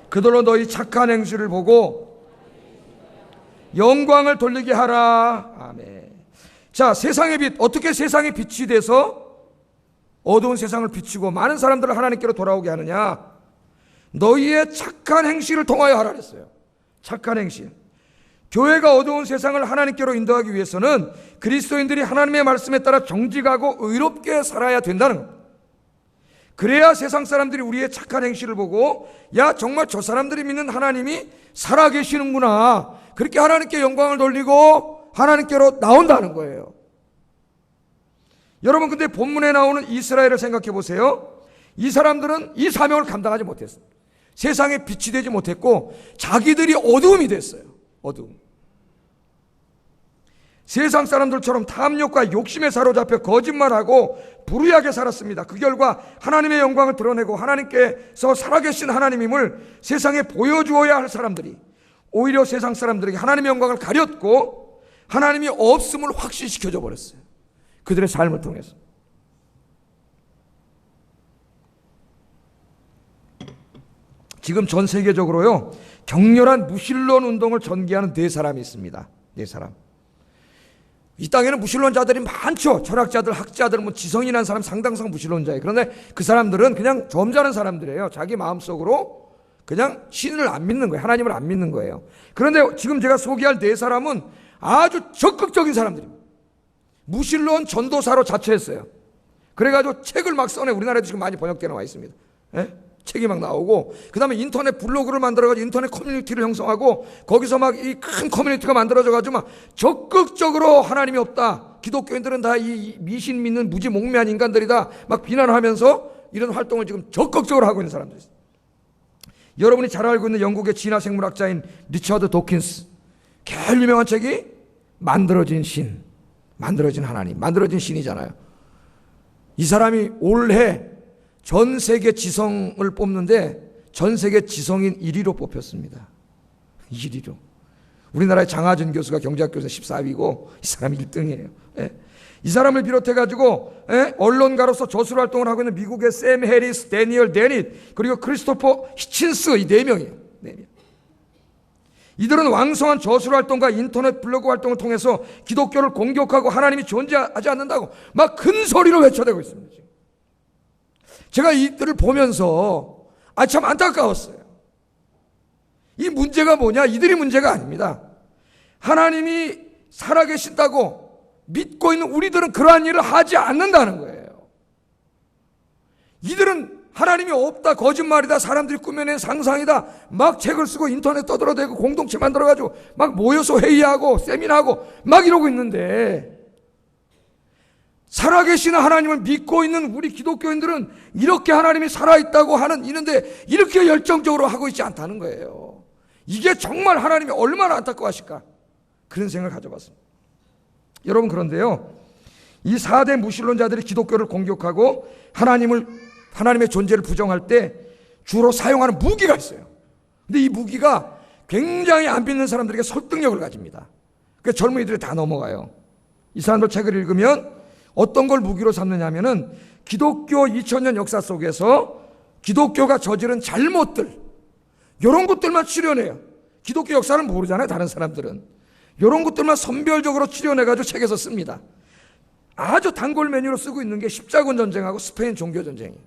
그들로 너희 착한 행실을 보고 영광을 돌리게 하라. 아멘. 자, 세상의 빛, 어떻게 세상의 빛이 돼서 어두운 세상을 비추고 많은 사람들을 하나님께로 돌아오게 하느냐? 너희의 착한 행실을 통하여 하라 그랬어요. 착한 행실. 교회가 어두운 세상을 하나님께로 인도하기 위해서는 그리스도인들이 하나님의 말씀에 따라 정직하고 의롭게 살아야 된다는 겁니다. 그래야 세상 사람들이 우리의 착한 행실을 보고 야, 정말 저 사람들이 믿는 하나님이 살아계시는구나. 그렇게 하나님께 영광을 돌리고 하나님께로 나온다는 거예요. 여러분, 근데 본문에 나오는 이스라엘을 생각해 보세요. 이 사람들은 이 사명을 감당하지 못했어요. 세상에 빛이 되지 못했고 자기들이 어두움이 됐어요. 어두움. 세상 사람들처럼 탐욕과 욕심에 사로잡혀 거짓말하고 불의하게 살았습니다. 그 결과 하나님의 영광을 드러내고 하나님께서 살아계신 하나님임을 세상에 보여주어야 할 사람들이 오히려 세상 사람들에게 하나님의 영광을 가렸고 하나님이 없음을 확신시켜줘 버렸어요. 그들의 삶을 통해서. 지금 전 세계적으로요, 격렬한 무신론 운동을 전개하는 네 사람이 있습니다. 네 사람. 이 땅에는 무신론자들이 많죠. 철학자들, 학자들, 지성인한 사람 상당성 무신론자예요. 그런데 그 사람들은 그냥 점잖은 사람들이에요. 자기 마음속으로 그냥 신을 안 믿는 거예요. 하나님을 안 믿는 거예요. 그런데 지금 제가 소개할 네 사람은 아주 적극적인 사람들입니다. 무신론 전도사로 자처했어요. 그래가지고 책을 막 써내. 우리나라에도 지금 많이 번역되어 나와 있습니다. 예? 책이 막 나오고, 그 다음에 인터넷 블로그를 만들어가지고 인터넷 커뮤니티를 형성하고, 거기서 막 이 큰 커뮤니티가 만들어져가지고 막 적극적으로 하나님이 없다, 기독교인들은 다 이 미신 믿는 무지몽매한 인간들이다, 막 비난하면서 이런 활동을 지금 적극적으로 하고 있는 사람들이 있어요. 여러분이 잘 알고 있는 영국의 진화 생물학자인 리처드 도킨스, 제일 유명한 책이 만들어진 신, 만들어진 하나님, 만들어진 신이잖아요. 이 사람이 올해 전 세계 지성을 뽑는데 전 세계 지성인 1위로 뽑혔습니다. 1위로. 우리나라의 장하준 교수가 경제학 교수 14위고 이 사람이 1등이에요. 예. 이 사람을 비롯해가지고 언론가로서 저술 활동을 하고 있는 미국의 샘 해리스, 데니얼 데닛, 그리고 크리스토퍼 히친스, 이 4명이에요. 4명. 이들은 왕성한 저술 활동과 인터넷 블로그 활동을 통해서 기독교를 공격하고 하나님이 존재하지 않는다고 막 큰 소리로 외쳐대고 있습니다. 지금. 제가 이들을 보면서 참 안타까웠어요. 이 문제가 뭐냐? 이들이 문제가 아닙니다. 하나님이 살아계신다고 믿고 있는 우리들은 그러한 일을 하지 않는다는 거예요. 이들은 하나님이 없다, 거짓말이다, 사람들이 꾸며낸 상상이다, 막 책을 쓰고 인터넷 떠들어대고 공동체 만들어가지고 막 모여서 회의하고 세미나하고 막 이러고 있는데, 살아계시는 하나님을 믿고 있는 우리 기독교인들은 이렇게 하나님이 살아있다고 있는데 이렇게 열정적으로 하고 있지 않다는 거예요. 이게 정말 하나님이 얼마나 안타까워하실까, 그런 생각을 가져봤습니다. 여러분, 그런데요, 이 4대 무신론자들이 기독교를 공격하고 하나님의 존재를 부정할 때 주로 사용하는 무기가 있어요. 근데 이 무기가 굉장히 안 믿는 사람들에게 설득력을 가집니다. 그래서 젊은이들이 다 넘어가요. 이 사람들 책을 읽으면 어떤 걸 무기로 삼느냐면은 기독교 2000년 역사 속에서 기독교가 저지른 잘못들, 이런 것들만 치료내요. 기독교 역사를 모르잖아요, 다른 사람들은. 이런 것들만 선별적으로 치료내가지고 책에서 씁니다. 아주 단골 메뉴로 쓰고 있는 게 십자군 전쟁하고 스페인 종교 전쟁이에요.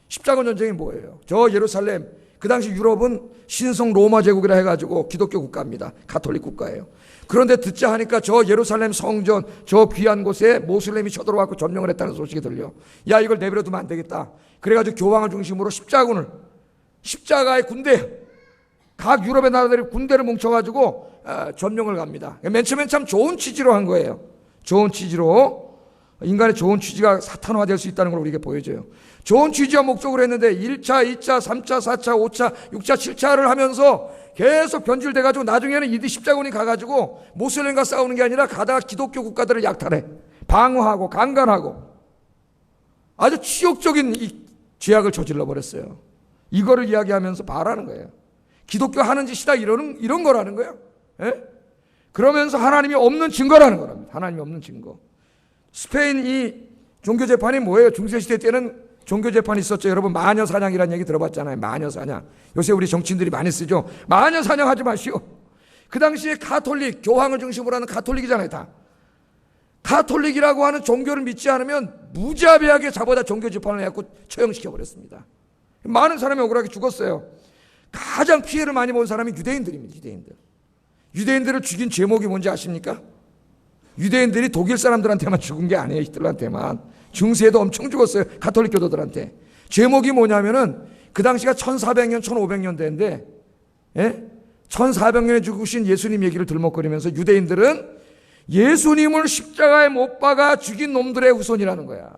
십자군 전쟁이 뭐예요? 저 예루살렘, 그 당시 유럽은 신성 로마 제국이라 해가지고 기독교 국가입니다. 가톨릭 국가예요. 그런데 듣자 하니까 저 예루살렘 성전, 저 귀한 곳에 모슬렘이 쳐들어와서 점령을 했다는 소식이 들려. 야, 이걸 내버려 두면 안 되겠다. 그래가지고 교황을 중심으로 십자가의 군대, 각 유럽의 나라들이 군대를 뭉쳐가지고 점령을 갑니다. 맨 처음엔 참 좋은 취지로 한 거예요. 좋은 취지로, 인간의 좋은 취지가 사탄화될 수 있다는 걸 우리에게 보여줘요. 좋은 취지와 목적으로 했는데 1차, 2차, 3차, 4차, 5차, 6차, 7차를 하면서 계속 변질돼가지고 나중에는 이들 십자군이 가가지고 모슬렘과 싸우는 게 아니라 가다가 기독교 국가들을 약탈해, 방어하고 강간하고 아주 치욕적인 이 죄악을 저질러 버렸어요. 이거를 이야기하면서 말하는 거예요. 기독교 하는 짓이다, 이런 거라는 거예요. 예? 그러면서 하나님이 없는 증거라는 거랍니다. 하나님이 없는 증거. 스페인 이 종교재판이 뭐예요? 중세시대 때는 종교재판이 있었죠. 여러분, 마녀사냥이라는 얘기 들어봤잖아요. 마녀사냥. 요새 우리 정치인들이 많이 쓰죠. 마녀사냥 하지 마시오. 그 당시에 가톨릭, 교황을 중심으로 하는 가톨릭이잖아요, 다. 가톨릭이라고 하는 종교를 믿지 않으면 무자비하게 잡아다 종교재판을 해갖고 처형시켜버렸습니다. 많은 사람이 억울하게 죽었어요. 가장 피해를 많이 본 사람이 유대인들입니다. 유대인들을 죽인 제목이 뭔지 아십니까? 유대인들이 독일 사람들한테만 죽은 게 아니에요. 히틀러한테만. 중세에도 엄청 죽었어요. 가톨릭 교도들한테. 제목이 뭐냐면은 그 당시가 1400년, 1500년대인데 1400년에 죽으신 예수님 얘기를 들먹거리면서 유대인들은 예수님을 십자가에 못 박아 죽인 놈들의 후손이라는 거야.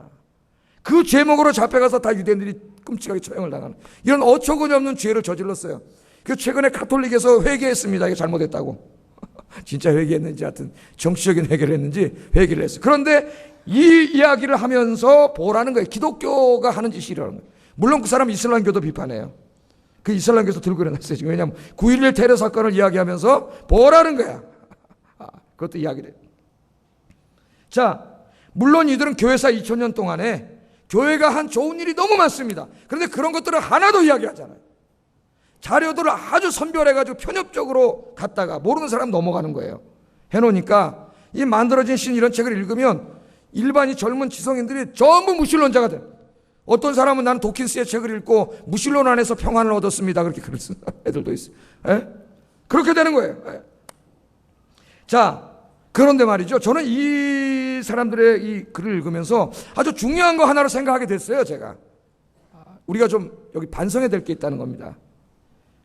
그 제목으로 잡혀가서 다 유대인들이 끔찍하게 처형을 당하는, 이런 어처구니 없는 죄를 저질렀어요. 그 최근에 가톨릭에서 회개했습니다. 이게 잘못했다고. 진짜 회개했는지, 하여튼 정치적인 회개를 했는지 회개를 했어요. 그런데 이 이야기를 하면서 보라는 거예요. 기독교가 하는 짓이라는 거예요. 물론 그 사람은 이슬람교도 비판해요. 그 이슬람교에서 들고 일어났어요. 지금. 왜냐하면 9.11 테러 사건을 이야기하면서 보라는 거야. 그것도 이야기를 해요. 자, 물론 이들은 교회사 2000년 동안에 교회가 한 좋은 일이 너무 많습니다. 그런데 그런 것들을 하나도 이야기하잖아요. 자료들을 아주 선별해가지고 편협적으로 갖다가 모르는 사람 넘어가는 거예요. 해놓으니까 이 만들어진 신 이런 책을 읽으면 일반이 젊은 지성인들이 전부 무신론자가 돼요. 어떤 사람은 나는 도킨스의 책을 읽고 무신론 안에서 평안을 얻었습니다, 그렇게 글을 쓰는 애들도 있어요. 그렇게 되는 거예요. 자, 그런데 말이죠, 저는 이 사람들의 이 글을 읽으면서 아주 중요한 거 하나를 생각하게 됐어요. 제가 우리가 좀 여기 반성해야 될 게 있다는 겁니다.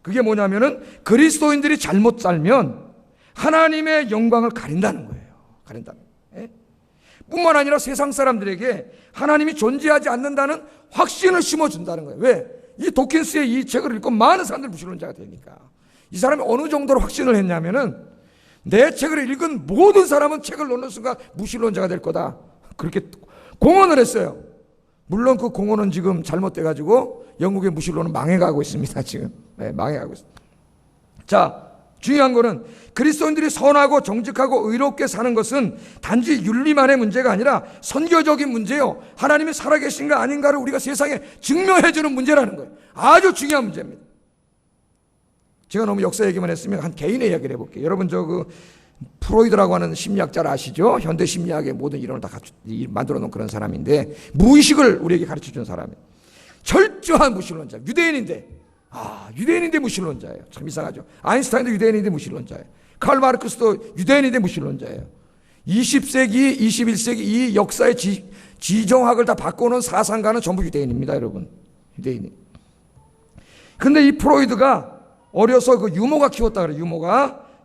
그게 뭐냐면은 그리스도인들이 잘못 살면 하나님의 영광을 가린다는 거예요. 가린다는 거예요. 뿐만 아니라 세상 사람들에게 하나님이 존재하지 않는다는 확신을 심어준다는 거예요. 왜? 이 도킨스의 이 책을 읽고 많은 사람들이 무신론자가 되니까. 이 사람이 어느 정도로 확신을 했냐면은 내 책을 읽은 모든 사람은 책을 놓는 순간 무신론자가 될 거다, 그렇게 공언을 했어요. 물론 그 공언은 지금 잘못돼가지고 영국의 무신론은 망해가고 있습니다. 지금 망해가고 있습니다. 자, 중요한 거는 그리스도인들이 선하고 정직하고 의롭게 사는 것은 단지 윤리만의 문제가 아니라 선교적인 문제요, 하나님이 살아계신가 아닌가를 우리가 세상에 증명해주는 문제라는 거예요. 아주 중요한 문제입니다. 제가 너무 역사 얘기만 했으면 한 개인의 이야기를 해볼게요. 여러분, 그 프로이드라고 하는 심리학자를 아시죠? 현대 심리학의 모든 이론을 다 만들어 놓은 그런 사람인데, 무의식을 우리에게 가르쳐 준 사람이에요. 철저한 무신론자, 유대인인데 무신론자예요. 참 이상하죠. 아인슈타인도 유대인인데 무신론자예요. 칼 마르크스도 유대인인데 무신론자예요. 20세기, 21세기 이 역사의 지정학을 다 바꿔놓은 사상가는 전부 유대인입니다, 여러분. 유대인이. 근데 이 프로이드가 어려서 그 유모가 키웠다 그래요.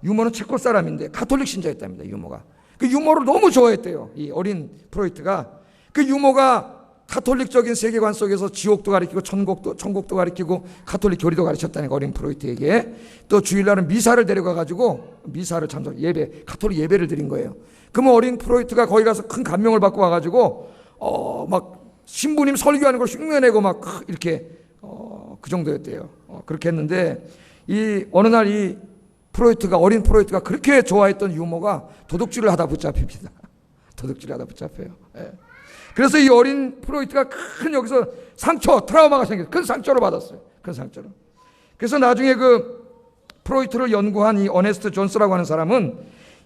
유모는 체코 사람인데 가톨릭 신자였답니다. 유모가. 그 유모를 너무 좋아했대요. 이 어린 프로이트가. 그 유모가 가톨릭적인 세계관 속에서 지옥도 가리키고 천국도 가리키고 가톨릭 교리도 가르쳤다는 어린 프로이트에게. 또 주일날은 미사를 데려가 가지고 미사를 가톨릭 예배를 드린 거예요. 그러면 어린 프로이트가 거기 가서 큰 감명을 받고 와가지고 막 신부님 설교하는 걸 흉내내고 막 이렇게 그 정도였대요. 그렇게 했는데 어느 날 이 어린 프로이트가 그렇게 좋아했던 유모가 도둑질을 하다 붙잡힙니다. 도둑질을 하다 붙잡혀요. 예. 그래서 이 어린 프로이트가 큰 여기서 트라우마가 생겼어요. 큰 상처를 받았어요. 큰 상처를. 그래서 나중에 그 프로이트를 연구한 이 어네스트 존스라고 하는 사람은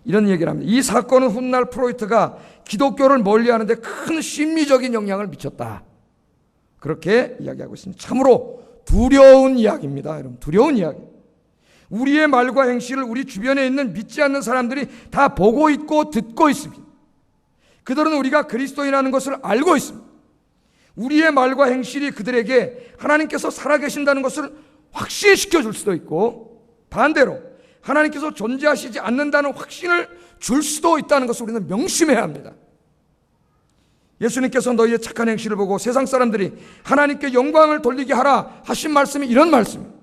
이런 얘기를 합니다. 이 사건은 훗날 프로이트가 기독교를 멀리하는데 큰 심리적인 영향을 미쳤다. 그렇게 이야기하고 있습니다. 참으로 두려운 이야기입니다. 여러분, 두려운 이야기. 우리의 말과 행실을 우리 주변에 있는 믿지 않는 사람들이 다 보고 있고 듣고 있습니다. 그들은 우리가 그리스도인이라는 것을 알고 있습니다. 우리의 말과 행실이 그들에게 하나님께서 살아계신다는 것을 확신시켜 줄 수도 있고, 반대로 하나님께서 존재하시지 않는다는 확신을 줄 수도 있다는 것을 우리는 명심해야 합니다. 예수님께서 너희의 착한 행실을 보고 세상 사람들이 하나님께 영광을 돌리게 하라 하신 말씀이 이런 말씀입니다.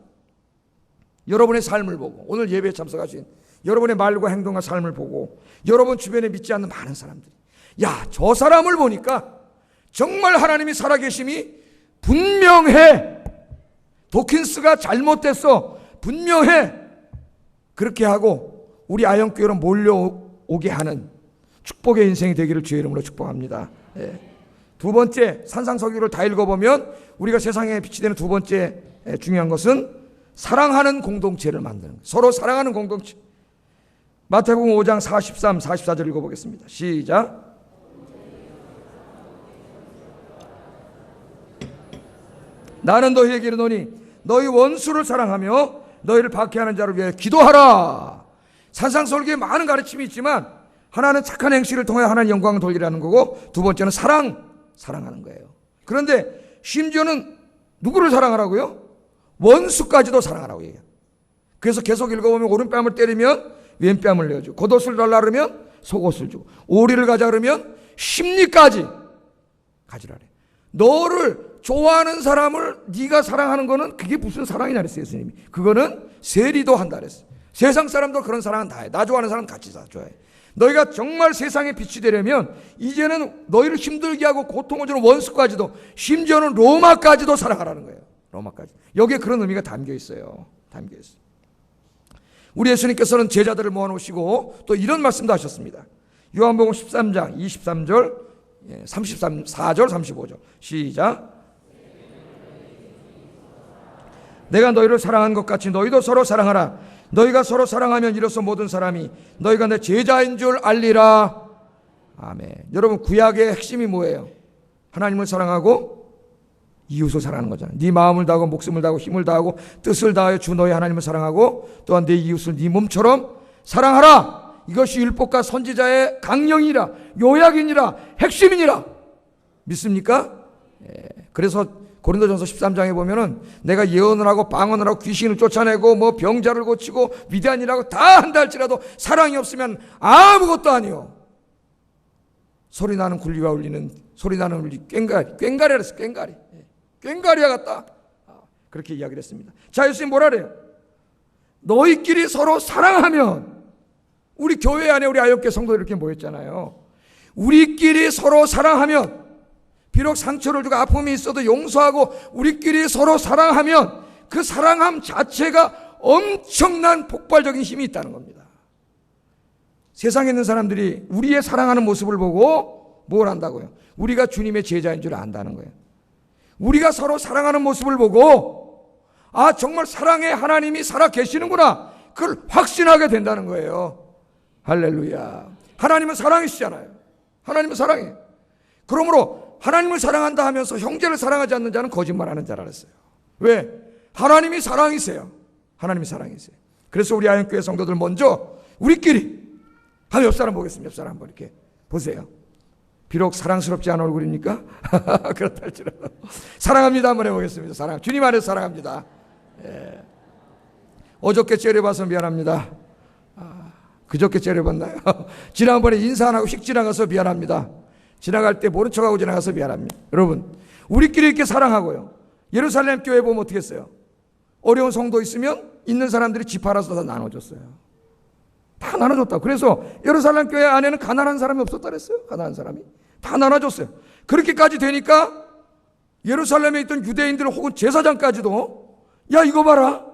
여러분의 삶을 보고, 오늘 예배에 참석하신 여러분의 말과 행동과 삶을 보고, 여러분 주변에 믿지 않는 많은 사람들이 저 사람을 보니까 정말 하나님이 살아계심이 분명해. 도킨스가 잘못됐어. 분명해. 그렇게 하고 우리 아영교회로 몰려오게 하는 축복의 인생이 되기를 주의 이름으로 축복합니다. 두 번째, 산상석유를 다 읽어보면 우리가 세상에 빛이 되는 두 번째 중요한 것은 사랑하는 공동체를 만드는 거예요. 서로 사랑하는 공동체. 마태복음 5장 43, 44절 읽어보겠습니다. 시작. 나는 너희에게 이르노니 너희 원수를 사랑하며 너희를 박해하는 자를 위해 기도하라. 산상설교에 많은 가르침이 있지만 하나는 착한 행실을 통해 하나님 영광을 돌리라는 거고, 두 번째는 사랑하는 거예요. 그런데 심지어는 누구를 사랑하라고요? 원수까지도 사랑하라고 얘기해요. 그래서 계속 읽어보면 오른뺨을 때리면 왼뺨을 내어주고, 겉옷을 달라 그러면 속옷을 주고, 오리를 가자 그러면 심리까지 가지라래. 너를 좋아하는 사람을 네가 사랑하는 거는 그게 무슨 사랑이냐 그랬어요. 예수님이. 그거는 세리도 한다 그랬어요. 세상 사람도 그런 사랑은 다 해. 나 좋아하는 사람 같이 다 좋아해. 너희가 정말 세상에 빛이 되려면 이제는 너희를 힘들게 하고 고통을 주는 원수까지도, 심지어는 로마까지도 사랑하라는 거예요. 로마까지. 여기에 그런 의미가 담겨 있어요. 담겨 있어요. 우리 예수님께서는 제자들을 모아놓으시고 또 이런 말씀도 하셨습니다. 요한복음 13장 23절 34절 35절 시작. 내가 너희를 사랑한 것 같이 너희도 서로 사랑하라. 너희가 서로 사랑하면 이로써 모든 사람이 너희가 내 제자인 줄 알리라. 아멘. 여러분, 구약의 핵심이 뭐예요? 하나님을 사랑하고 이웃을 사랑하는 거잖아요. 네 마음을 다하고 목숨을 다하고 힘을 다하고 뜻을 다하여 주 너희 하나님을 사랑하고 또한 내 이웃을 네 몸처럼 사랑하라. 이것이 율법과 선지자의 강령이라, 요약이니라, 핵심이니라. 믿습니까? 그래서 고린도전서 13장에 보면은 내가 예언을 하고 방언을 하고 귀신을 쫓아내고 뭐 병자를 고치고 위대한 일하고 다 한다 할지라도 사랑이 없으면 아무것도 아니요. 소리나는 굴리와 울리는 소리나는 울리 꽹가리라 했어. 꽹가리와 같다. 그렇게 이야기를 했습니다. 자, 예수님 뭐라 그래요? 너희끼리 서로 사랑하면, 우리 교회 안에 우리 아역교 성도들 이렇게 모였잖아요. 우리끼리 서로 사랑하면, 비록 상처를 주고 아픔이 있어도 용서하고 우리끼리 서로 사랑하면 그 사랑함 자체가 엄청난 폭발적인 힘이 있다는 겁니다. 세상에 있는 사람들이 우리의 사랑하는 모습을 보고 뭘 안다고요? 우리가 주님의 제자인 줄 안다는 거예요. 우리가 서로 사랑하는 모습을 보고 정말 사랑의 하나님이 살아 계시는구나, 그걸 확신하게 된다는 거예요. 할렐루야. 하나님은 사랑이시잖아요. 하나님은 사랑이에요. 그러므로 하나님을 사랑한다 하면서 형제를 사랑하지 않는 자는 거짓말하는 자라 그랬어요. 왜? 하나님이 사랑이세요. 하나님이 사랑이세요. 그래서 우리 아현교회 성도들 먼저 우리끼리, 옆 사람 보겠습니다. 옆 사람 한번 이렇게 보세요. 비록 사랑스럽지 않은 얼굴입니까? 그렇다 할지라도 사랑합니다 한번 해보겠습니다. 사랑, 주님 안에서 사랑합니다. 예. 어저께 째려봐서 미안합니다. 그저께 째려봤나요? 지난번에 인사 안 하고 휙 지나가서 미안합니다. 지나갈 때 모른 척하고 지나가서 미안합니다. 여러분, 우리끼리 이렇게 사랑하고요, 예루살렘 교회 보면 어떻게 했어요? 어려운 성도 있으면 있는 사람들이 집 팔아서 다 나눠줬어요. 다 나눠줬다. 그래서 예루살렘 교회 안에는 가난한 사람이 없었다 그랬어요. 가난한 사람이 다 나눠줬어요. 그렇게까지 되니까 예루살렘에 있던 유대인들 혹은 제사장까지도 야 이거 봐라,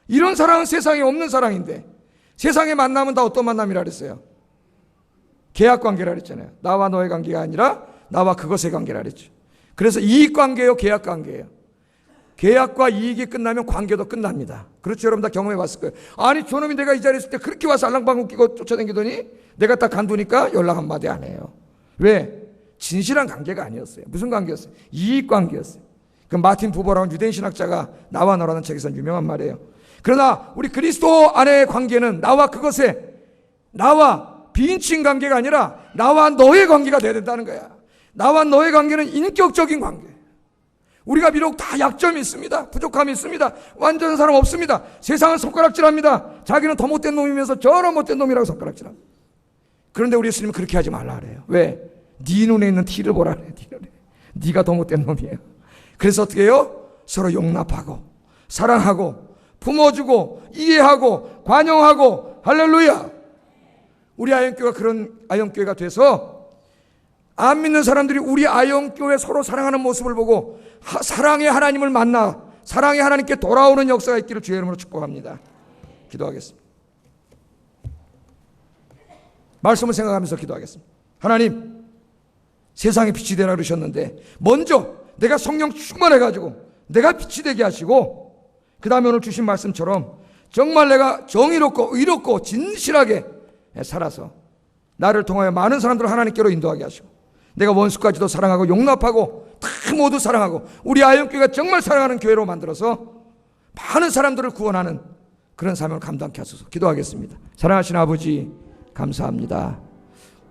이런 사랑은 세상에 없는 사랑인데, 세상에 만나면 다 어떤 만남이라 그랬어요? 계약관계라 그랬잖아요. 나와 너의 관계가 아니라 나와 그것의 관계라 그랬죠. 그래서 이익관계예요, 계약관계예요. 계약과 이익이 끝나면 관계도 끝납니다. 그렇죠? 여러분 다 경험해 봤을 거예요. 아니 저놈이 내가 이 자리에 있을 때 그렇게 와서 알랑방구 끼고 쫓아다니더니 내가 딱 간두니까 연락 한마디 안 해요. 왜? 진실한 관계가 아니었어요. 무슨 관계였어요? 이익관계였어요. 그 마틴 부버라는 유대인 신학자가 나와 너라는 책에서 유명한 말이에요. 그러나 우리 그리스도 안의 관계는 나와 그것에, 나와 비인칭 관계가 아니라 나와 너의 관계가 돼야 된다는 거야. 나와 너의 관계는 인격적인 관계. 우리가 비록 다 약점이 있습니다. 부족함이 있습니다. 완전한 사람 없습니다. 세상은 손가락질합니다. 자기는 더 못된 놈이면서 저런 못된 놈이라고 손가락질합니다. 그런데 우리 예수님은 그렇게 하지 말라 그래요. 왜? 네 눈에 있는 티를 보라 그래요. 네 눈에. 네가 더 못된 놈이에요. 그래서 어떻게 해요? 서로 용납하고 사랑하고 품어주고 이해하고 관용하고, 할렐루야. 우리 아영교회가 그런 아영교회가 돼서 안 믿는 사람들이 우리 아영교회 서로 사랑하는 모습을 보고 사랑의 하나님을 만나 사랑의 하나님께 돌아오는 역사가 있기를 주의 이름으로 축복합니다. 기도하겠습니다. 말씀을 생각하면서 기도하겠습니다. 하나님, 세상에 빛이 되라 그러셨는데 먼저 내가 성령 충만해가지고 내가 빛이 되게 하시고, 그 다음에 오늘 주신 말씀처럼 정말 내가 정의롭고 의롭고 진실하게 살아서 나를 통하여 많은 사람들을 하나님께로 인도하게 하시고, 내가 원수까지도 사랑하고 용납하고 다 모두 사랑하고 우리 아영교회가 정말 사랑하는 교회로 만들어서 많은 사람들을 구원하는 그런 사명을 감당케 하소서. 기도하겠습니다. 사랑하시는 아버지, 감사합니다.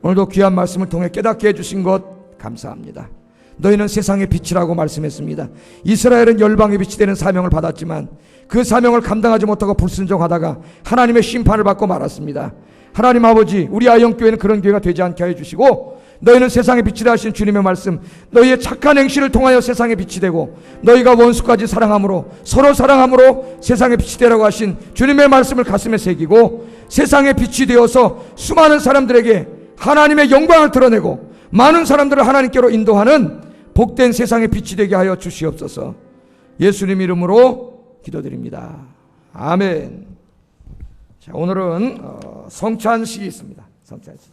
오늘도 귀한 말씀을 통해 깨닫게 해주신 것 감사합니다. 너희는 세상의 빛이라고 말씀했습니다. 이스라엘은 열방의 빛이 되는 사명을 받았지만 그 사명을 감당하지 못하고 불순종하다가 하나님의 심판을 받고 말았습니다. 하나님 아버지, 우리 아영교회는 그런 교회가 되지 않게 해주시고, 너희는 세상의 빛이라 하신 주님의 말씀, 너희의 착한 행실을 통하여 세상의 빛이 되고 너희가 원수까지 사랑함으로 서로 사랑함으로 세상의 빛이 되라고 하신 주님의 말씀을 가슴에 새기고, 세상의 빛이 되어서 수많은 사람들에게 하나님의 영광을 드러내고 많은 사람들을 하나님께로 인도하는 복된 세상의 빛이 되게 하여 주시옵소서. 예수님 이름으로 기도드립니다. 아멘. 자, 오늘은 성찬식이 있습니다. 성찬식.